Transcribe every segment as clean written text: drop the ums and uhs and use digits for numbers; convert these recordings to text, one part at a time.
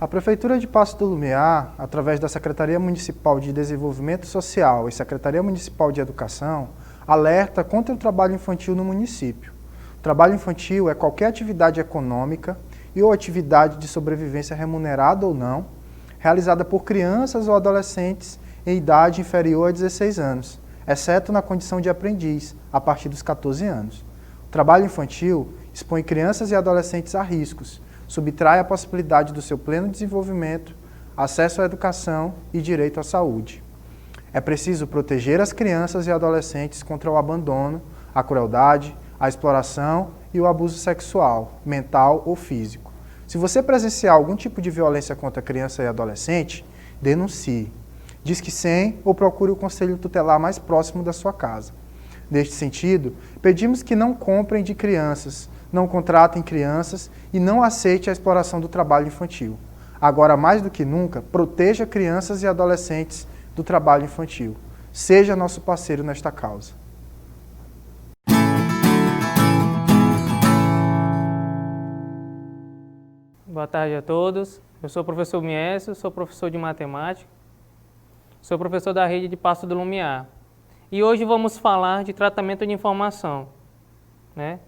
A Prefeitura de Paços do Lumiar, através da Secretaria Municipal de Desenvolvimento Social e Secretaria Municipal de Educação, alerta contra o trabalho infantil no município. O trabalho infantil é qualquer atividade econômica e ou atividade de sobrevivência remunerada ou não, realizada por crianças ou adolescentes em idade inferior a 16 anos, exceto na condição de aprendiz, a partir dos 14 anos. O trabalho infantil expõe crianças e adolescentes a riscos, subtrai a possibilidade do seu pleno desenvolvimento, acesso à educação e direito à saúde. É preciso proteger as crianças e adolescentes contra o abandono, a crueldade, a exploração e o abuso sexual, mental ou físico. Se você presenciar algum tipo de violência contra criança e adolescente, denuncie. Disque 100 ou procure o conselho tutelar mais próximo da sua casa. Neste sentido, pedimos que não comprem de crianças, não contratem crianças e não aceite a exploração do trabalho infantil. Agora, mais do que nunca, proteja crianças e adolescentes do trabalho infantil. Seja nosso parceiro nesta causa. Boa tarde a todos. Eu sou o professor Miécio, sou professor de matemática, sou professor da rede de Paços do Lumiar. E hoje vamos falar de tratamento de informação, né?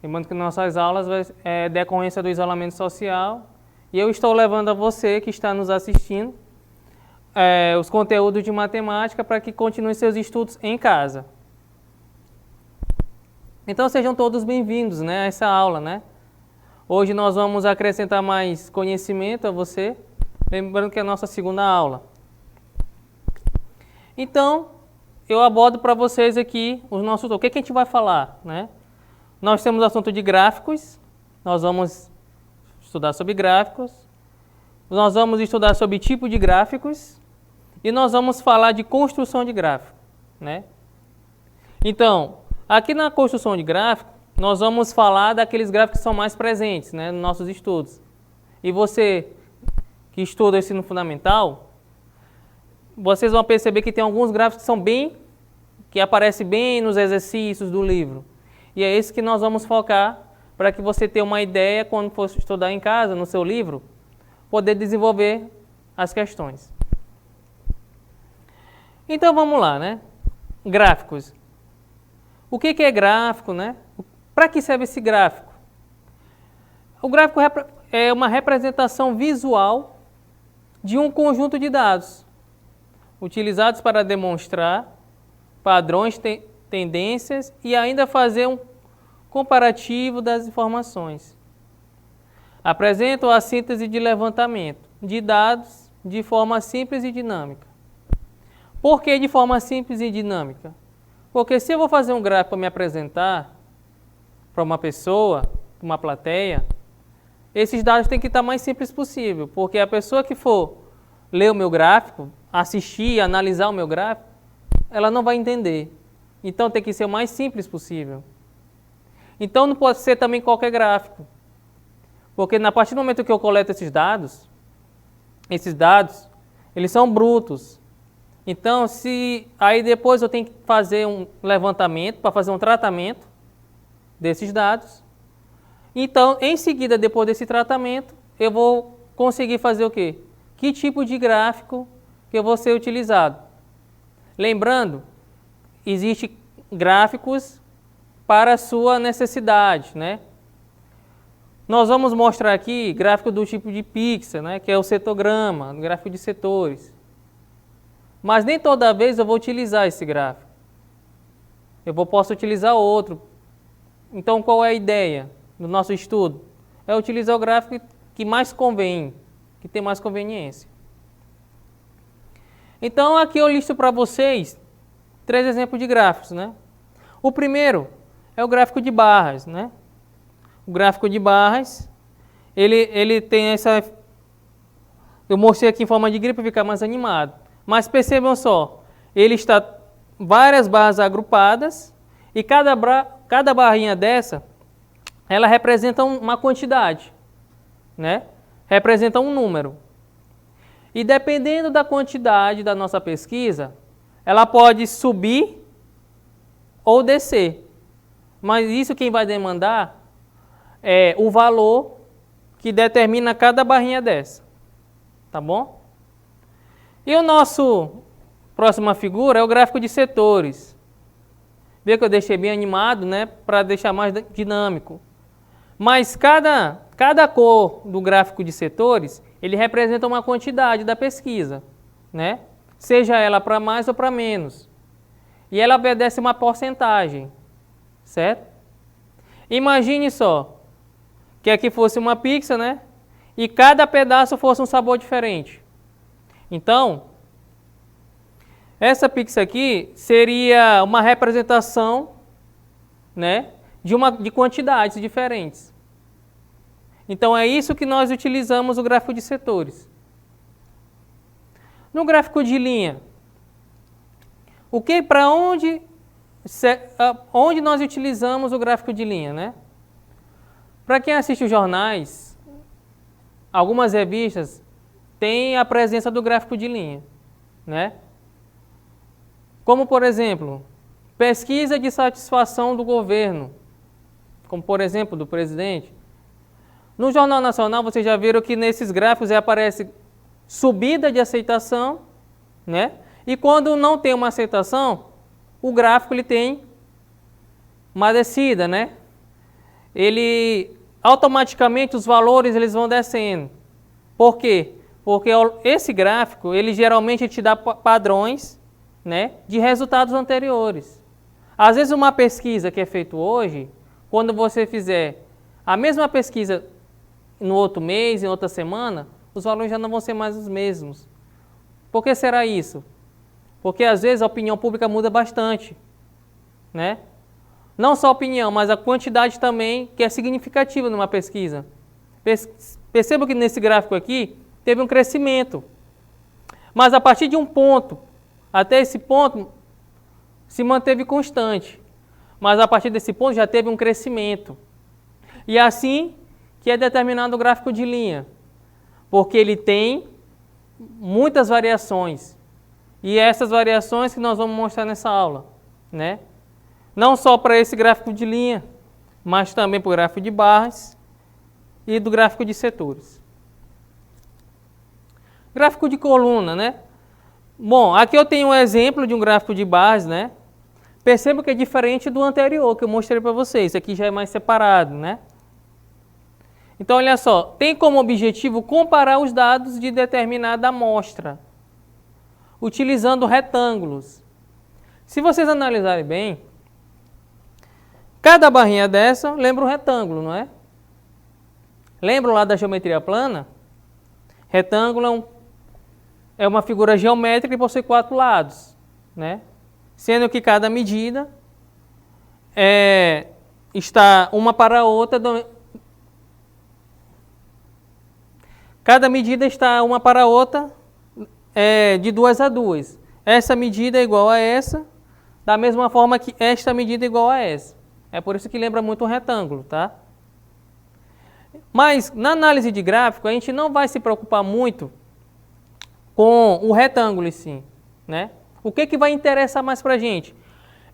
Lembrando que nossas aulas é decorrência do isolamento social e eu estou levando a você que está nos assistindo os conteúdos de matemática para que continue seus estudos em casa. Então sejam todos bem-vindos, né, a essa aula, né? Hoje nós vamos acrescentar mais conhecimento a você, lembrando que é a nossa segunda aula. Então, eu abordo para vocês aqui o que a gente vai falar, né? Nós temos o assunto de gráficos, nós vamos estudar sobre gráficos, nós vamos estudar sobre tipo de gráficos e nós vamos falar de construção de gráfico, né? Então, aqui na construção de gráfico, nós vamos falar daqueles gráficos que são mais presentes, né, nos nossos estudos. E você que estuda o ensino fundamental, vocês vão perceber que tem alguns gráficos que aparecem bem nos exercícios do livro. E é esse que nós vamos focar para que você tenha uma ideia, quando for estudar em casa, no seu livro, poder desenvolver as questões. Então vamos lá, né? Gráficos. O que é gráfico, né? Para que serve esse gráfico? O gráfico é uma representação visual de um conjunto de dados, utilizados para demonstrar padrões, tendências e ainda fazer um comparativo das informações. Apresentam a síntese de levantamento de dados de forma simples e dinâmica. Por que de forma simples e dinâmica? Porque se eu vou fazer um gráfico para me apresentar para uma pessoa, para uma plateia, esses dados têm que estar mais simples possível, porque a pessoa que for ler o meu gráfico, assistir, analisar o meu gráfico, ela não vai entender. Então tem que ser o mais simples possível. Então não pode ser também qualquer gráfico, porque a partir do momento que eu coleto esses dados, eles são brutos. Então, aí depois eu tenho que fazer um levantamento para fazer um tratamento desses dados. Então, em seguida, depois desse tratamento, eu vou conseguir fazer o quê? Que tipo de gráfico que eu vou ser utilizado? Lembrando, existem gráficos para a sua necessidade, né? Nós vamos mostrar aqui gráfico do tipo de pixel, né? Que é o setograma, gráfico de setores. Mas nem toda vez eu vou utilizar esse gráfico. Posso utilizar outro. Então, qual é a ideia do nosso estudo? É utilizar o gráfico que mais convém, que tem mais conveniência. Então, aqui eu listo para vocês 3 exemplos de gráficos, né? O primeiro é o gráfico de barras, né? O gráfico de barras, ele tem essa... Eu mostrei aqui em forma de grid para ficar mais animado. Mas percebam só, ele está várias barras agrupadas e cada barrinha dessa, ela representa uma quantidade, né? Representa um número. E dependendo da quantidade da nossa pesquisa, ela pode subir ou descer. Mas isso quem vai demandar é o valor que determina cada barrinha dessa. tá bom? E o nosso próxima figura é o gráfico de setores. Vê que eu deixei bem animado, né, para deixar mais dinâmico. Mas cada cor do gráfico de setores, ele representa uma quantidade da pesquisa, né? Seja ela para mais ou para menos. E ela obedece uma porcentagem, certo? Imagine só que aqui fosse uma pizza, né? E cada pedaço fosse um sabor diferente. Então, essa pizza aqui seria uma representação, né, de quantidades diferentes. Então, é isso que nós utilizamos o gráfico de setores. No gráfico de linha, onde nós utilizamos o gráfico de linha, né? Para quem assiste os jornais, algumas revistas têm a presença do gráfico de linha, né? Como, por exemplo, pesquisa de satisfação do governo, como, por exemplo, do presidente. No Jornal Nacional, vocês já viram que nesses gráficos aparece subida de aceitação, né? E quando não tem uma aceitação, o gráfico ele tem uma descida, né? Ele automaticamente os valores eles vão descendo. Por quê? Porque esse gráfico, ele geralmente te dá padrões, né, de resultados anteriores. Às vezes uma pesquisa que é feita hoje, quando você fizer a mesma pesquisa no outro mês, em outra semana, os valores já não vão ser mais os mesmos. Por que será isso? Porque às vezes a opinião pública muda bastante, né? Não só a opinião, mas a quantidade também, que é significativa numa pesquisa. Perceba que nesse gráfico aqui, teve um crescimento. Mas a partir de um ponto, até esse ponto, se manteve constante. Mas a partir desse ponto já teve um crescimento. E é assim que é determinado o gráfico de linha. Porque ele tem muitas variações. E essas variações que nós vamos mostrar nessa aula, né? Não só para esse gráfico de linha, mas também para o gráfico de barras e do gráfico de setores. Gráfico de coluna, né? Bom, aqui eu tenho um exemplo de um gráfico de barras, né? Perceba que é diferente do anterior que eu mostrei para vocês. Aqui já é mais separado, né? Então, olha só, tem como objetivo comparar os dados de determinada amostra, utilizando retângulos. Se vocês analisarem bem, cada barrinha dessa lembra um retângulo, não é? Lembram lá da geometria plana? Retângulo é uma figura geométrica e possui 4 lados, né? Sendo que cada medida está uma para a outra. Cada medida está uma para a outra de 2 a 2. Essa medida é igual a essa, da mesma forma que esta medida é igual a essa. É por isso que lembra muito um retângulo, tá? Mas na análise de gráfico, a gente não vai se preocupar muito com o retângulo em si, né? O que vai interessar mais para a gente?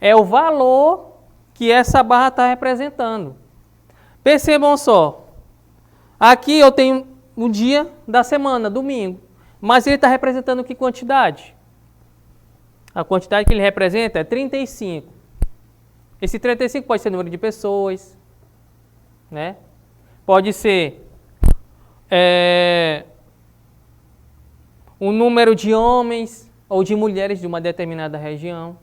É o valor que essa barra está representando. Percebam só, aqui eu tenho o dia da semana, domingo, mas ele está representando que quantidade? A quantidade que ele representa é 35. Esse 35 pode ser número de pessoas, né? Pode ser o número de homens ou de mulheres de uma determinada região,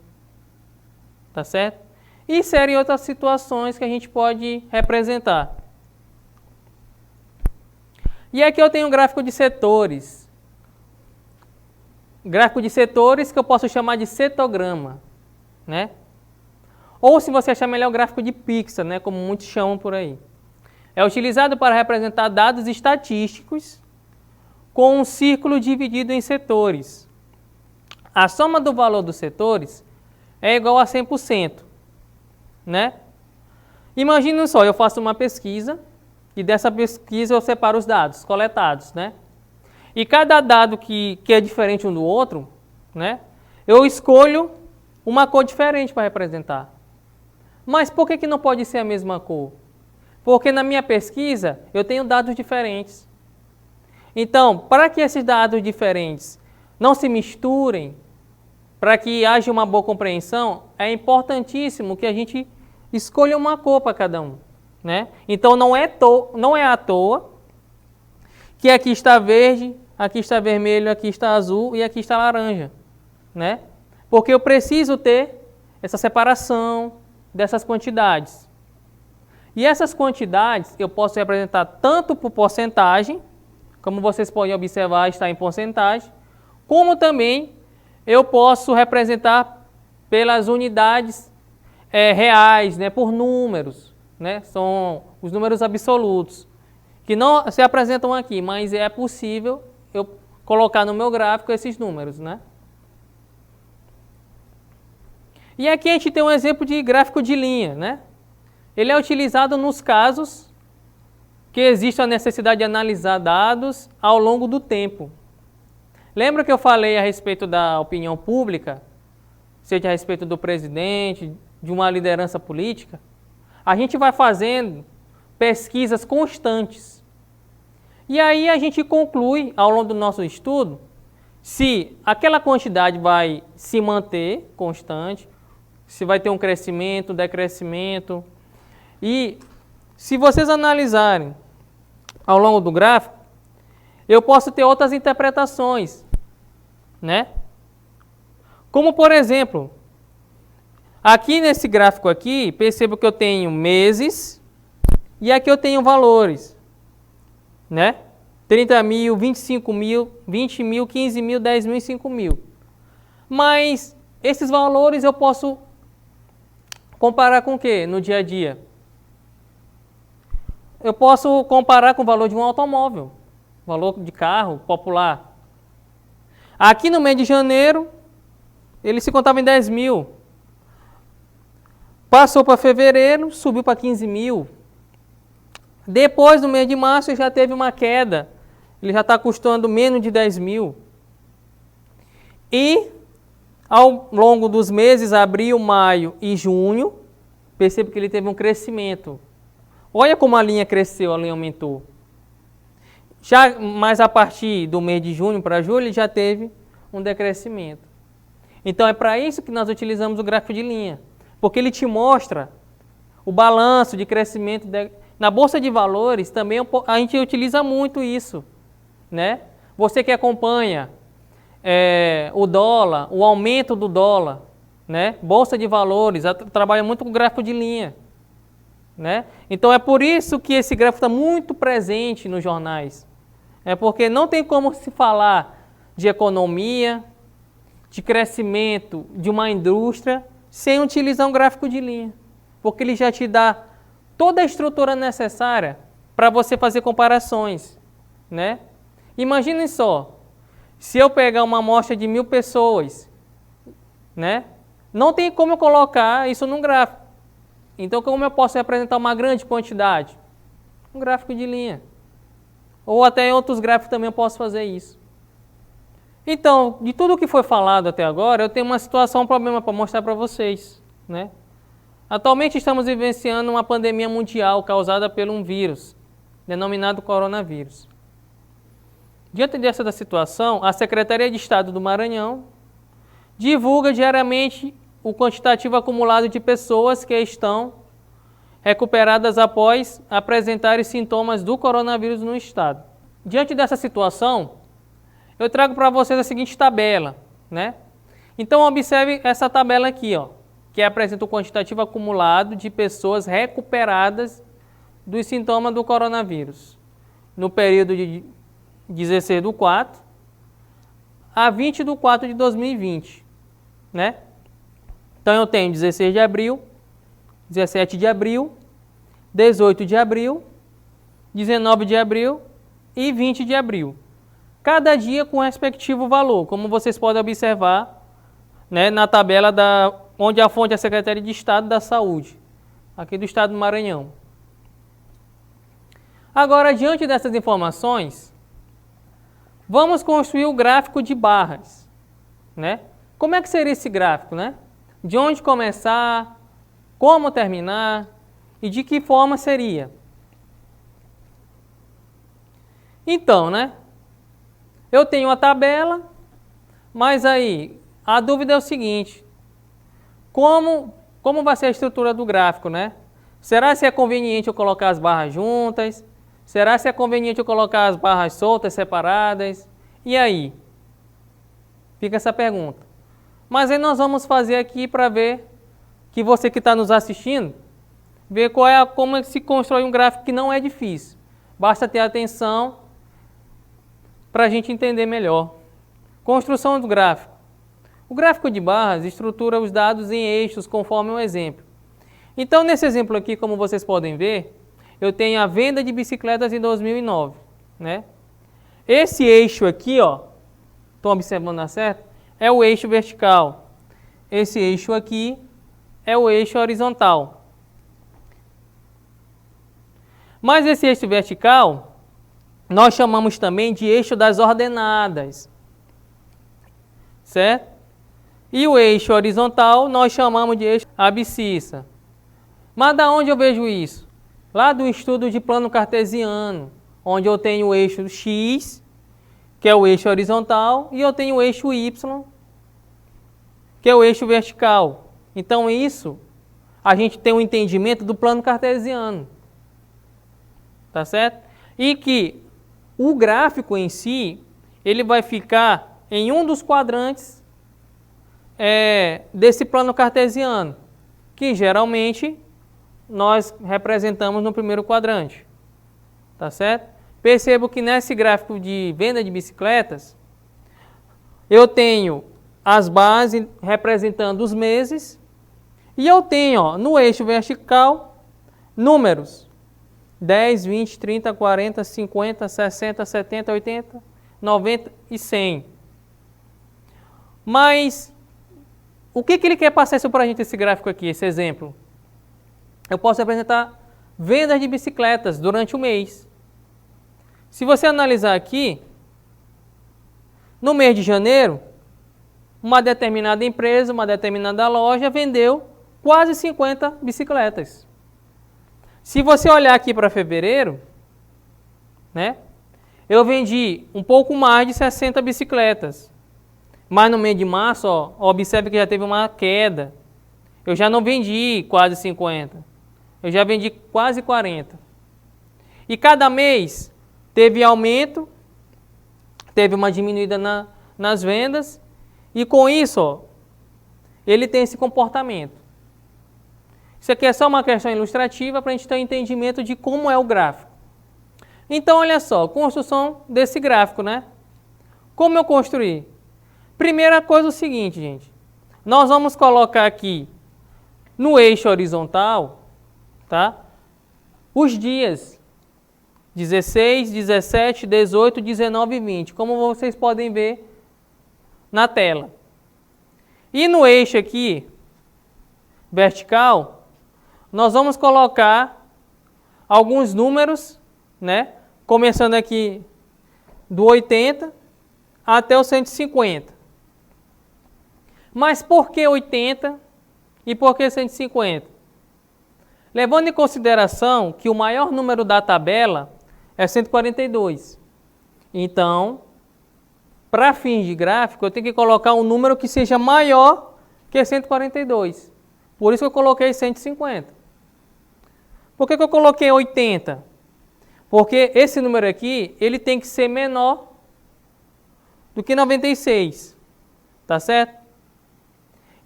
tá certo? E serem outras situações que a gente pode representar. E aqui eu tenho um gráfico de setores. Gráfico de setores que eu posso chamar de setograma, né? Ou se você achar melhor, o gráfico de pixel, né? Como muitos chamam por aí. É utilizado para representar dados estatísticos com um círculo dividido em setores. A soma do valor dos setores é igual a 100%, né? Imagina só, eu faço uma pesquisa e dessa pesquisa eu separo os dados coletados, né? E cada dado que é diferente um do outro, né? Eu escolho uma cor diferente para representar. Mas por que não pode ser a mesma cor? Porque na minha pesquisa eu tenho dados diferentes. Então, para que esses dados diferentes não se misturem, para que haja uma boa compreensão, é importantíssimo que a gente escolha uma cor para cada um, né? Então, não é à toa que aqui está verde, aqui está vermelho, aqui está azul e aqui está laranja, né? Porque eu preciso ter essa separação dessas quantidades. E essas quantidades eu posso representar tanto por porcentagem, como vocês podem observar, está em porcentagem, como também eu posso representar pelas unidades reais, né, por números, né, são os números absolutos, que não se apresentam aqui, mas é possível eu colocar no meu gráfico esses números, né? E aqui a gente tem um exemplo de gráfico de linha, né? Ele é utilizado nos casos que existe a necessidade de analisar dados ao longo do tempo. Lembra que eu falei a respeito da opinião pública, seja a respeito do presidente, de uma liderança política? A gente vai fazendo pesquisas constantes. E aí a gente conclui, ao longo do nosso estudo, se aquela quantidade vai se manter constante, se vai ter um crescimento, decrescimento. E se vocês analisarem ao longo do gráfico, eu posso ter outras interpretações, né? Como, por exemplo, aqui nesse gráfico aqui, percebo que eu tenho meses e aqui eu tenho valores, né? 30 mil, 25 mil, 20 mil, 15 mil, 10 mil e 5 mil. Mas esses valores eu posso comparar com o quê no dia a dia? Eu posso comparar com o valor de um automóvel, valor de carro popular. Aqui no mês de janeiro, ele se contava em 10 mil. Passou para fevereiro, subiu para 15 mil. Depois, no mês de março, já teve uma queda. Ele já está custando menos de 10 mil. E, ao longo dos meses, abril, maio e junho, percebo que ele teve um crescimento. Olha como a linha cresceu, a linha aumentou. Já, mas a partir do mês de junho para julho, ele já teve um decrescimento. Então, é para isso que nós utilizamos o gráfico de linha. Porque ele te mostra o balanço de crescimento. Na Bolsa de Valores, também a gente utiliza muito isso, né? Você que acompanha o dólar, o aumento do dólar, né? Bolsa de Valores, trabalha muito com gráfico de linha. Né? Então é por isso que esse gráfico está muito presente nos jornais. É porque não tem como se falar de economia, de crescimento de uma indústria, sem utilizar um gráfico de linha. Porque ele já te dá toda a estrutura necessária para você fazer comparações. Né? Imaginem só, se eu pegar uma amostra de 1000 pessoas, né? Não tem como eu colocar isso num gráfico. Então, como eu posso representar uma grande quantidade? Um gráfico de linha. Ou até em outros gráficos também eu posso fazer isso. Então, de tudo que foi falado até agora, eu tenho uma situação, um problema para mostrar para vocês, né? Atualmente estamos vivenciando uma pandemia mundial causada por um vírus, denominado coronavírus. Diante dessa situação, a Secretaria de Estado do Maranhão divulga diariamente o quantitativo acumulado de pessoas que estão recuperadas após apresentarem sintomas do coronavírus no estado. Diante dessa situação, eu trago para vocês a seguinte tabela, né? Então, observe essa tabela aqui, ó, que apresenta o quantitativo acumulado de pessoas recuperadas dos sintomas do coronavírus no período de 16/4 a 20/4 de 2020, né? Então, eu tenho 16 de abril, 17 de abril, 18 de abril, 19 de abril e 20 de abril. Cada dia com o respectivo valor, como vocês podem observar, né, na tabela onde a fonte é a Secretaria de Estado da Saúde, aqui do Estado do Maranhão. Agora, diante dessas informações, vamos construir o gráfico de barras, né? Como é que seria esse gráfico, né? De onde começar, como terminar e de que forma seria. Então, né? Eu tenho a tabela, mas aí a dúvida é o seguinte, como vai ser a estrutura do gráfico, né? Será se é conveniente eu colocar as barras juntas? Será se é conveniente eu colocar as barras soltas, separadas? E aí? Fica essa pergunta. Mas aí nós vamos fazer aqui para ver que você que está nos assistindo, ver como é que se constrói um gráfico que não é difícil. Basta ter atenção para a gente entender melhor. Construção do gráfico. O gráfico de barras estrutura os dados em eixos conforme um exemplo. Então, nesse exemplo aqui, como vocês podem ver, eu tenho a venda de bicicletas em 2009, né? Esse eixo aqui, ó, estão observando na certa? É o eixo vertical. Esse eixo aqui é o eixo horizontal. Mas esse eixo vertical, nós chamamos também de eixo das ordenadas, certo? E o eixo horizontal, nós chamamos de eixo abscissa. Mas da onde eu vejo isso? Lá do estudo de plano cartesiano, onde eu tenho o eixo X, que é o eixo horizontal, e eu tenho o eixo Y, que é o eixo vertical. Então isso, a gente tem um entendimento do plano cartesiano. Tá certo? E que o gráfico em si, ele vai ficar em um dos quadrantes desse plano cartesiano, que geralmente nós representamos no primeiro quadrante. Tá certo? Percebo que nesse gráfico de venda de bicicletas, eu tenho as bases representando os meses, e eu tenho, ó, no eixo vertical, números 10, 20, 30, 40, 50, 60, 70, 80, 90 e 100. Mas o que ele quer passar isso para a gente, esse gráfico aqui, esse exemplo? Eu posso apresentar vendas de bicicletas durante o mês. Se você analisar aqui, no mês de janeiro, uma determinada empresa, uma determinada loja vendeu quase 50 bicicletas. Se você olhar aqui para fevereiro, né, eu vendi um pouco mais de 60 bicicletas. Mas no mês de março, ó, observe que já teve uma queda. Eu já não vendi quase 50. Eu já vendi quase 40. E cada mês teve aumento, teve uma diminuída nas vendas. E com isso, ó, ele tem esse comportamento. Isso aqui é só uma questão ilustrativa para a gente ter um entendimento de como é o gráfico. Então, olha só, construção desse gráfico, né? Como eu construí? Primeira coisa é o seguinte, gente. Nós vamos colocar aqui no eixo horizontal, tá? Os dias 16, 17, 18, 19 e 20, como vocês podem ver na tela. E no eixo aqui, vertical, nós vamos colocar alguns números, né? Começando aqui do 80 até o 150. Mas por que 80 e por que 150? Levando em consideração que o maior número da tabela é 142. Então, para fins de gráfico, eu tenho que colocar um número que seja maior que 142. Por isso que eu coloquei 150. Por que eu coloquei 80? Porque esse número aqui, ele tem que ser menor do que 96. Tá certo?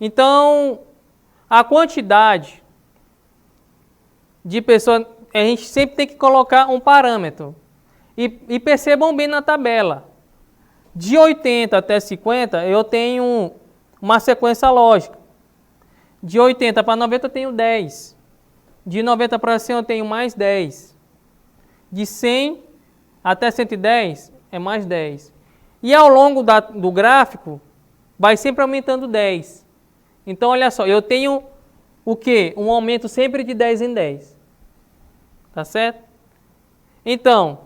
Então, a quantidade de pessoas, a gente sempre tem que colocar um parâmetro. E percebam bem na tabela. De 80 até 50, eu tenho uma sequência lógica. De 80 para 90 eu tenho 10. De 90 para 100 eu tenho mais 10. De 100 até 110 é mais 10. E ao longo do gráfico, vai sempre aumentando 10. Então, olha só, eu tenho o quê? Um aumento sempre de 10 em 10. Tá certo? Então,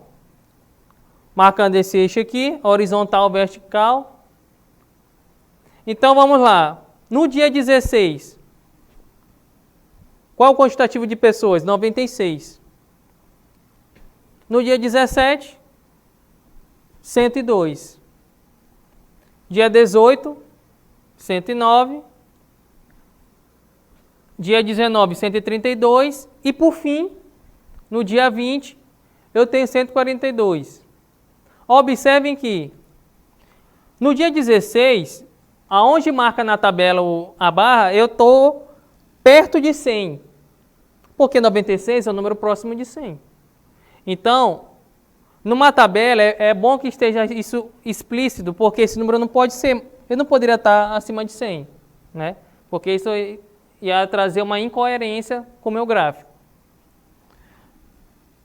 marcando esse eixo aqui, horizontal, vertical. Então, vamos lá. No dia 16, qual o quantitativo de pessoas? 96. No dia 17, 102. Dia 18, 109. Dia 19, 132. E por fim, no dia 20, eu tenho 142. Observem que no dia 16, aonde marca na tabela a barra, eu estou perto de 100. Porque 96 é o número próximo de 100. Então, numa tabela, é bom que esteja isso explícito, porque esse número não pode ser, ele não poderia estar acima de 100, né? Porque isso ia trazer uma incoerência com o meu gráfico.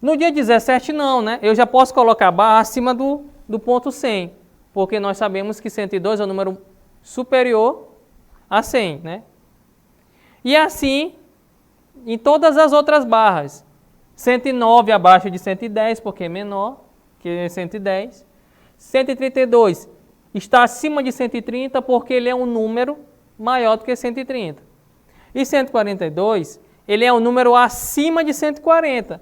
No dia 17, não, né? Eu já posso colocar a barra acima do ponto 100, porque nós sabemos que 102 é o número superior a 100, né? E assim, em todas as outras barras. 109 abaixo de 110, porque é menor que 110. 132 está acima de 130, porque ele é um número maior do que 130. E 142, ele é um número acima de 140.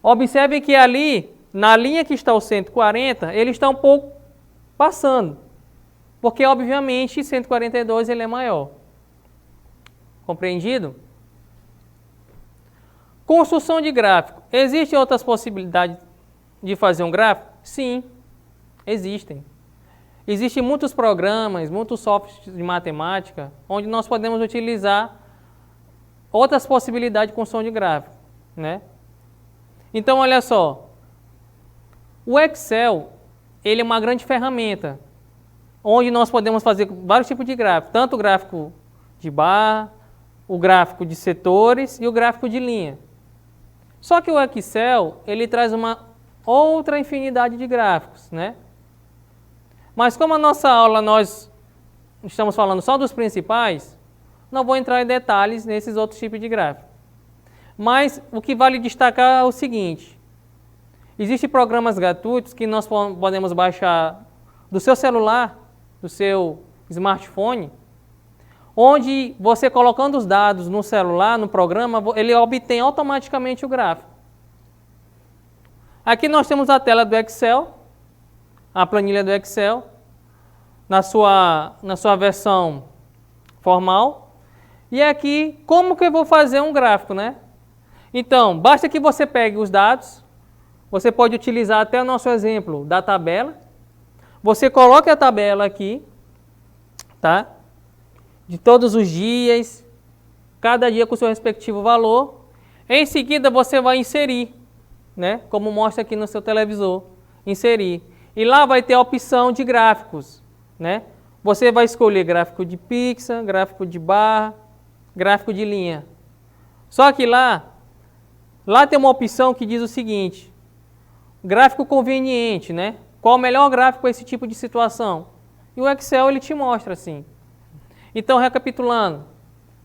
Observe que ali, na linha que está o 140, ele está um pouco passando. Porque, obviamente, 142 ele é maior. Compreendido? Construção de gráfico. Existem outras possibilidades de fazer um gráfico? Sim, existem. Existem muitos programas, muitos softwares de matemática, onde nós podemos utilizar outras possibilidades de construção de gráfico, né? Então, olha só. O Excel, ele é uma grande ferramenta, onde nós podemos fazer vários tipos de gráfico, tanto o gráfico de barra, o gráfico de setores e o gráfico de linha. Só que o Excel, ele traz uma outra infinidade de gráficos, né? Mas como a nossa aula nós estamos falando só dos principais, não vou entrar em detalhes nesses outros tipos de gráfico. Mas o que vale destacar é o seguinte: existem programas gratuitos que nós podemos baixar do seu celular, do seu smartphone, onde você colocando os dados no celular, no programa, ele obtém automaticamente o gráfico. Aqui nós temos a tela do Excel, a planilha do Excel, na sua versão formal. E aqui, como que eu vou fazer um gráfico, né? Então, basta que você pegue os dados, você pode utilizar até o nosso exemplo da tabela. Você coloca a tabela aqui, tá? De todos os dias, cada dia com o seu respectivo valor. Em seguida, você vai inserir, né? Como mostra aqui no seu televisor, inserir. E lá vai ter a opção de gráficos, né? Você vai escolher gráfico de pixel, gráfico de barra, gráfico de linha. Só que lá tem uma opção que diz o seguinte: gráfico conveniente, né? Qual o melhor gráfico para esse tipo de situação? E o Excel ele te mostra assim. Então, recapitulando,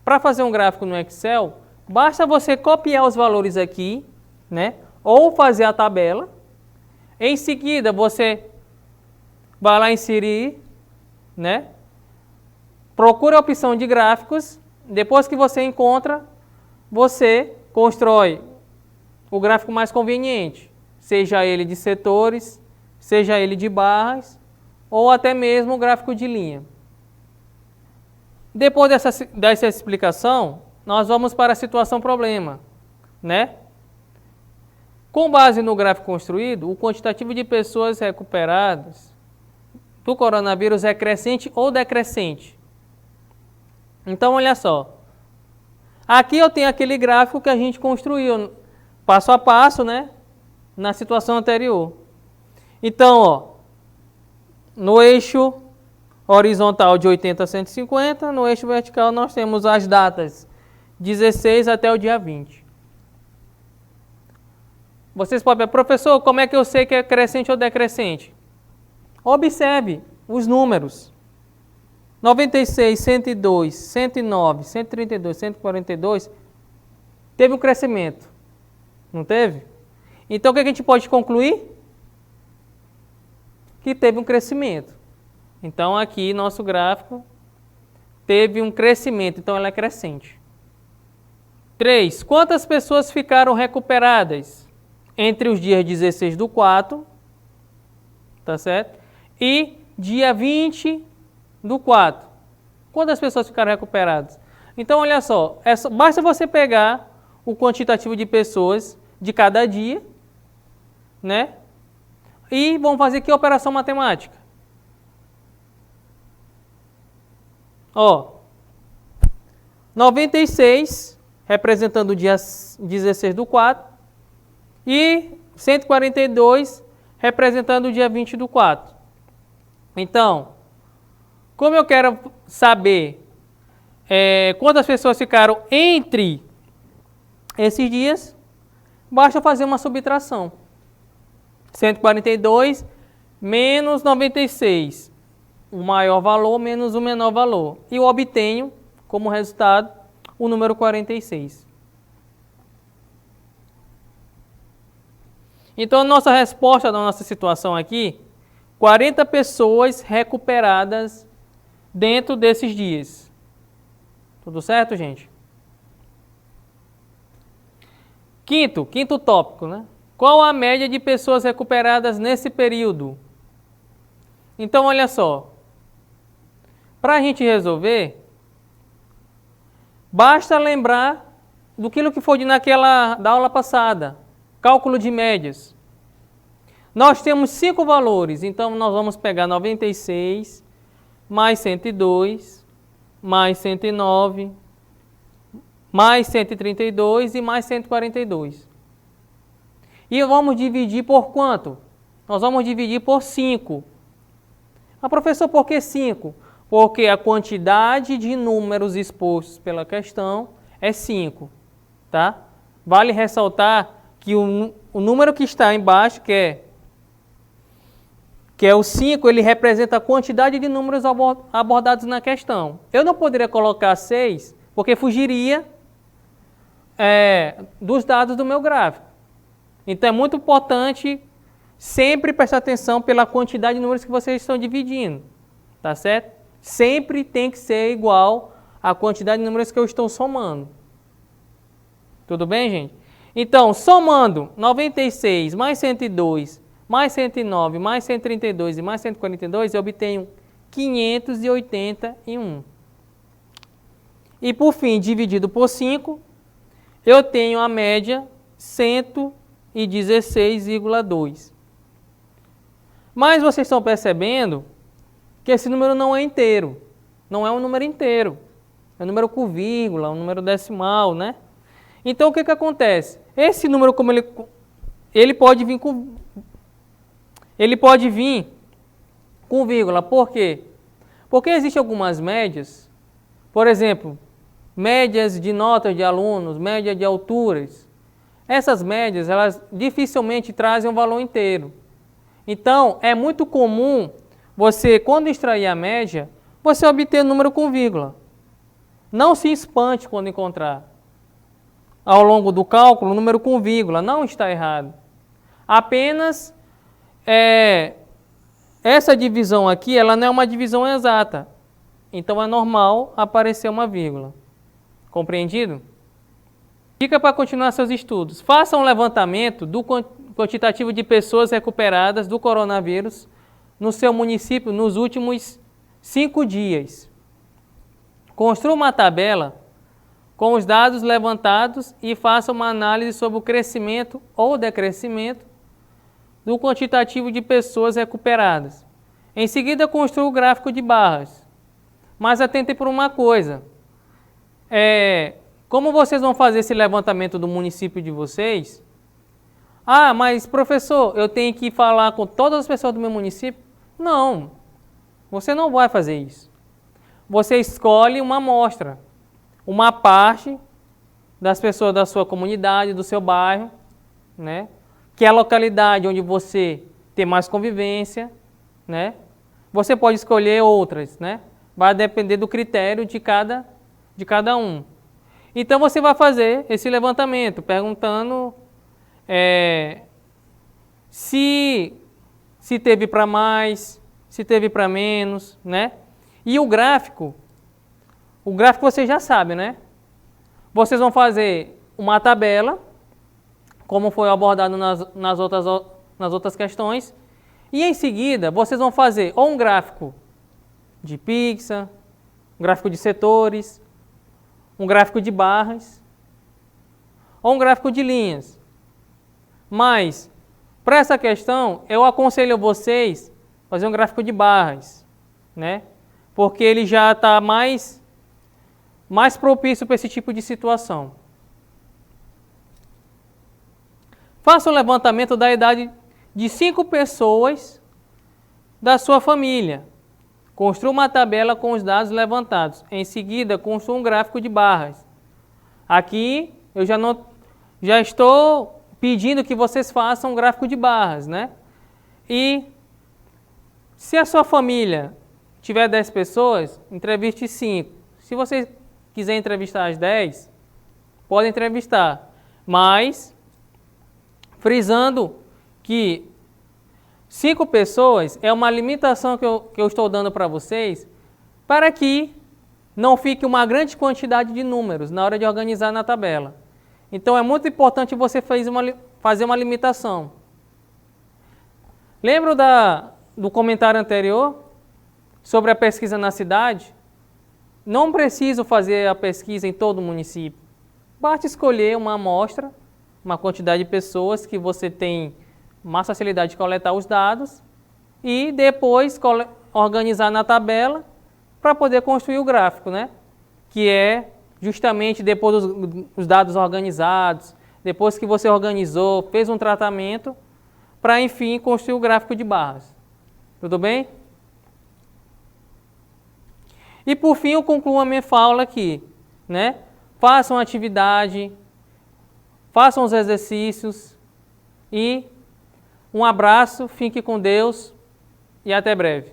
para fazer um gráfico no Excel, basta você copiar os valores aqui, né? Ou fazer a tabela. Em seguida, você vai lá inserir, né? Procura a opção de gráficos. Depois que você encontra, você constrói o gráfico mais conveniente, seja ele de setores, seja ele de barras, ou até mesmo o gráfico de linha. Depois dessa explicação, nós vamos para a situação problema, né? Com base no gráfico construído, o quantitativo de pessoas recuperadas do coronavírus é crescente ou decrescente. Então, olha só. Aqui eu tenho aquele gráfico que a gente construiu passo a passo, né? Na situação anterior. Então, ó, no eixo horizontal de 80 a 150, no eixo vertical nós temos as datas 16 até o dia 20. Vocês podem perguntar: professor, como é que eu sei que é crescente ou decrescente? Observe os números. 96, 102, 109, 132, 142, teve um crescimento, não teve? Então, o que a gente pode concluir? Que teve um crescimento. Então, aqui, nosso gráfico teve um crescimento, então ela é crescente. 3. Quantas pessoas ficaram recuperadas entre os dias 16/4, tá certo? E dia 20 do 4. Quantas pessoas ficaram recuperadas? Então, olha só, basta você pegar o quantitativo de pessoas de cada dia, né? E vamos fazer aqui a operação matemática. Ó, 96, representando o dia 16 do 4, e 142, representando o dia 20 do 4. Então, como eu quero saber quantas pessoas ficaram entre esses dias, basta fazer uma subtração. 142 menos 96, o maior valor menos o menor valor. E eu obtenho, como resultado, o número 46. Então, a nossa resposta da nossa situação aqui, 40 pessoas recuperadas dentro desses dias. Tudo certo, gente? Quinto tópico, né? Qual a média de pessoas recuperadas nesse período? Então, olha só. Para a gente resolver, basta lembrar do que foi da aula passada. Cálculo de médias. Nós temos 5 valores, então nós vamos pegar 96, mais 102, mais 109, mais 132 e mais 142. E vamos dividir por quanto? Nós vamos dividir por 5. Ah, professor, por que 5? Porque a quantidade de números expostos pela questão é 5. Tá? Vale ressaltar que o número que está embaixo, que é o 5, ele representa a quantidade de números abordados na questão. Eu não poderia colocar 6, porque fugiria dos dados do meu gráfico. Então, é muito importante sempre prestar atenção pela quantidade de números que vocês estão dividindo, tá certo? Sempre tem que ser igual à quantidade de números que eu estou somando. Tudo bem, gente? Então, somando 96 mais 102, mais 109, mais 132 e mais 142, eu obtenho 581. E, por fim, dividido por 5, eu tenho a média 116,2. Mas vocês estão percebendo que esse número não é inteiro. Não é um número inteiro. É um número com vírgula, um número decimal, né? Então, o que acontece? Esse número, como ele pode vir com vírgula. Por quê? Porque existem algumas médias, por exemplo, médias de notas de alunos, média de alturas. Essas médias, elas dificilmente trazem um valor inteiro. Então, é muito comum você, quando extrair a média, você obter número com vírgula. Não se espante quando encontrar. Ao longo do cálculo, o número com vírgula não está errado. Apenas essa divisão aqui, ela não é uma divisão exata. Então, é normal aparecer uma vírgula. Compreendido? Dica para continuar seus estudos. Faça um levantamento do quantitativo de pessoas recuperadas do coronavírus no seu município nos últimos 5 dias. Construa uma tabela com os dados levantados e faça uma análise sobre o crescimento ou decrescimento do quantitativo de pessoas recuperadas. Em seguida, construa o gráfico de barras. Mas atentem por uma coisa. Como vocês vão fazer esse levantamento do município de vocês? Ah, mas professor, eu tenho que falar com todas as pessoas do meu município? Não, você não vai fazer isso. Você escolhe uma amostra, uma parte das pessoas da sua comunidade, do seu bairro, né? Que é a localidade onde você tem mais convivência, né? Você pode escolher outras, né? Vai depender do critério de cada um. Então, você vai fazer esse levantamento, perguntando se teve para mais, se teve para menos, né? E o gráfico você já sabe, né? Vocês vão fazer uma tabela, como foi abordado nas outras questões, e em seguida vocês vão fazer ou um gráfico de pizza, um gráfico de setores, um gráfico de barras ou um gráfico de linhas. Mas, para essa questão, eu aconselho vocês a fazer um gráfico de barras, né? Porque ele já está mais propício para esse tipo de situação. Faça o levantamento da idade de 5 pessoas da sua família. Construa uma tabela com os dados levantados. Em seguida, construa um gráfico de barras. Aqui, eu já estou pedindo que vocês façam um gráfico de barras, né? E se a sua família tiver 10 pessoas, entreviste 5. Se você quiser entrevistar as 10, pode entrevistar. Mas, frisando que 5 pessoas é uma limitação que eu estou dando para vocês, para que não fique uma grande quantidade de números na hora de organizar na tabela. Então, é muito importante você fazer uma limitação. Lembra do comentário anterior sobre a pesquisa na cidade? Não preciso fazer a pesquisa em todo o município. Basta escolher uma amostra, uma quantidade de pessoas que você tem mais facilidade de coletar os dados e depois organizar na tabela para poder construir o gráfico, né? Que é justamente depois dos dados organizados, depois que você organizou, fez um tratamento, para enfim construir o gráfico de barras. Tudo bem? E por fim eu concluo a minha fala aqui, né? Façam a atividade, façam os exercícios e um abraço, fique com Deus e até breve.